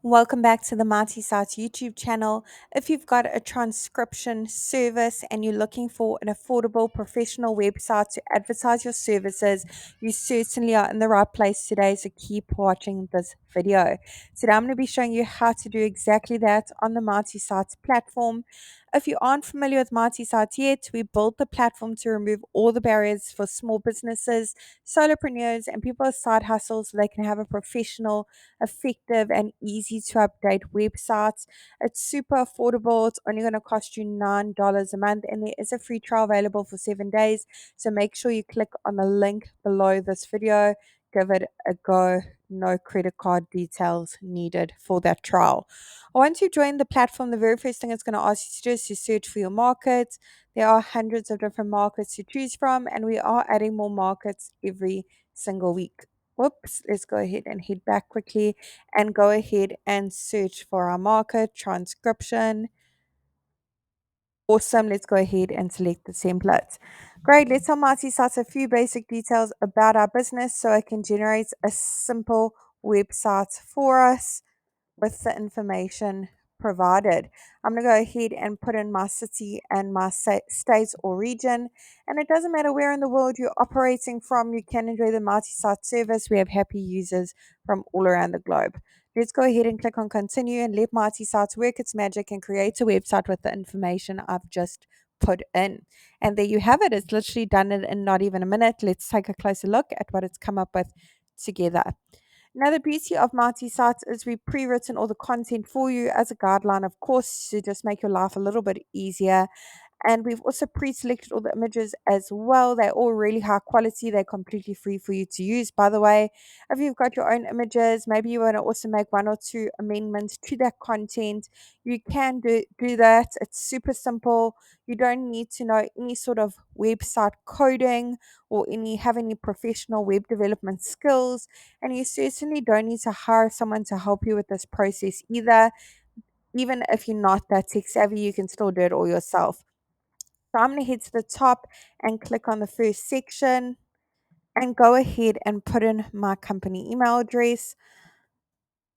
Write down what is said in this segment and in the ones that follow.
Welcome back to the Marty Sites YouTube channel. If you've got a transcription service and you're looking for an affordable professional website to advertise your services, you certainly are in the right place today, so keep watching this video. Today I'm going to be showing you how to do exactly that on the Marty Sites platform. If you aren't familiar with Marty Sites yet, we built the platform to remove all the barriers for small businesses, solopreneurs, and people with side hustles so they can have a professional, effective, and easy to update websites. It's super affordable. It's only going to cost you $9 a month, and there is a free trial available for 7 days. So make sure you click on the link below this video. Give it a go. No credit card details needed for that trial. Once you join the platform, the very first thing it's going to ask you to do is to search for your market. There are hundreds of different markets to choose from, and we are adding more markets every single week. Whoops, let's go ahead and head back quickly and go ahead and search for our market transcription. Awesome. Let's go ahead and select the template. Great. Let's tell Marty Sites a few basic details about our business so I can generate a simple website for us with the information provided. I'm going to go ahead and put in my city and my state or region. And it doesn't matter where in the world you're operating from, you can enjoy the multi-site service. We have happy users from all around the globe. Let's go ahead and click on continue and let Mighty Sites work its magic and create a website with the information I've just put in. And there you have it. It's literally done it in not even a minute. Let's take a closer look at what it's come up with together. Now, the beauty of Mighty Sites is we've pre-written all the content for you as a guideline, of course, to just make your life a little bit easier. And we've also pre-selected all the images as well. They're all really high quality. They're completely free for you to use, by the way. If you've got your own images, maybe you want to also make one or two amendments to that content, you can do that. It's super simple. You don't need to know any sort of website coding or have any professional web development skills. And you certainly don't need to hire someone to help you with this process either. Even if you're not that tech savvy, you can still do it all yourself. So I'm going to head to the top and click on the first section and go ahead and put in my company email address.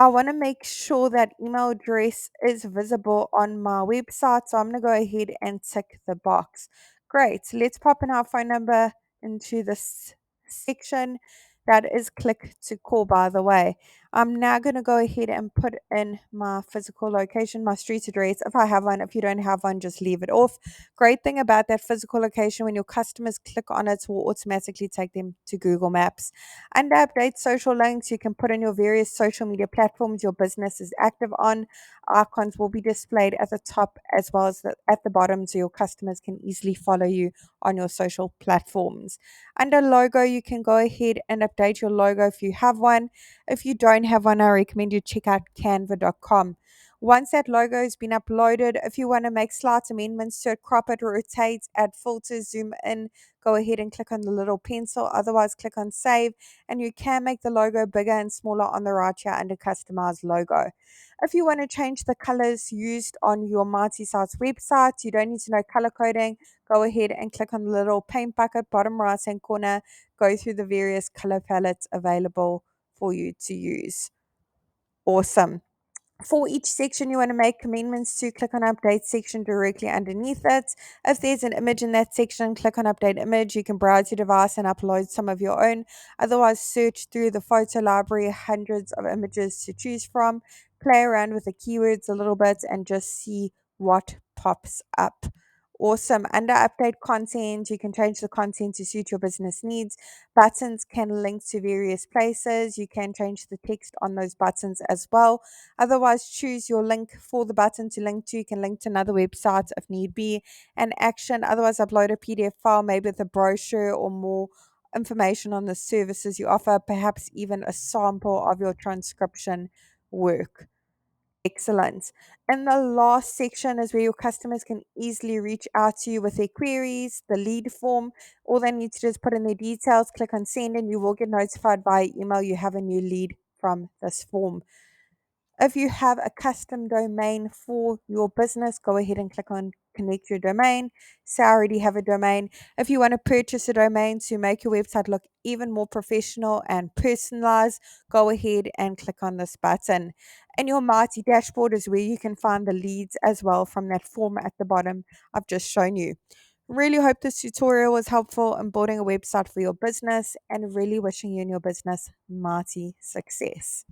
I want to make sure that email address is visible on my website. So I'm going to go ahead and tick the box. Great. Let's pop in our phone number into this section. That is click to call, by the way. I'm now going to go ahead and put in my physical location, my street address, if I have one. If you don't have one, just leave it off. Great thing about that physical location, when your customers click on it, will automatically take them to Google Maps. Under update social links, you can put in your various social media platforms your business is active on. Icons will be displayed at the top as well as at the bottom so your customers can easily follow you on your social platforms. Under logo, you can go ahead and update your logo if you have one. If you don't have one, I recommend you check out canva.com. Once that logo has been uploaded, if you want to make slight amendments to it, crop it, rotate, add filters, zoom in, go ahead and click on the little pencil. Otherwise, click on save, and you can make the logo bigger and smaller on the right here under customize logo. If you want to change the colors used on your Mighty Sites website, you don't need to know color coding. Go ahead and click on the little paint bucket, bottom right hand corner, go through the various color palettes available for you to use. Awesome. For each section you want to make amendments to, click on update section directly underneath it. If there's an image in that section, click on update image. You can browse your device and upload some of your own. Otherwise, search through the photo library, hundreds of images to choose from. Play around with the keywords a little bit and just see what pops up. Awesome. Under update content, you can change the content to suit your business needs. Buttons can link to various places. You can change the text on those buttons as well. Otherwise, choose your link for the button to link to. You can link to another website if need be. An action, otherwise, upload a PDF file, maybe with a brochure or more information on the services you offer, perhaps even a sample of your transcription work. Excellent. And the last section is where your customers can easily reach out to you with their queries, the lead form. All they need to do is put in their details, click on send, and you will get notified by email you have a new lead from this form. If you have a custom domain for your business, go ahead and click on connect your domain. Say I already have a domain. If you want to purchase a domain to make your website look even more professional and personalized, go ahead and click on this button. And your Mighty dashboard is where you can find the leads as well from that form at the bottom I've just shown you. Really hope this tutorial was helpful in building a website for your business and really wishing you and your business mighty success.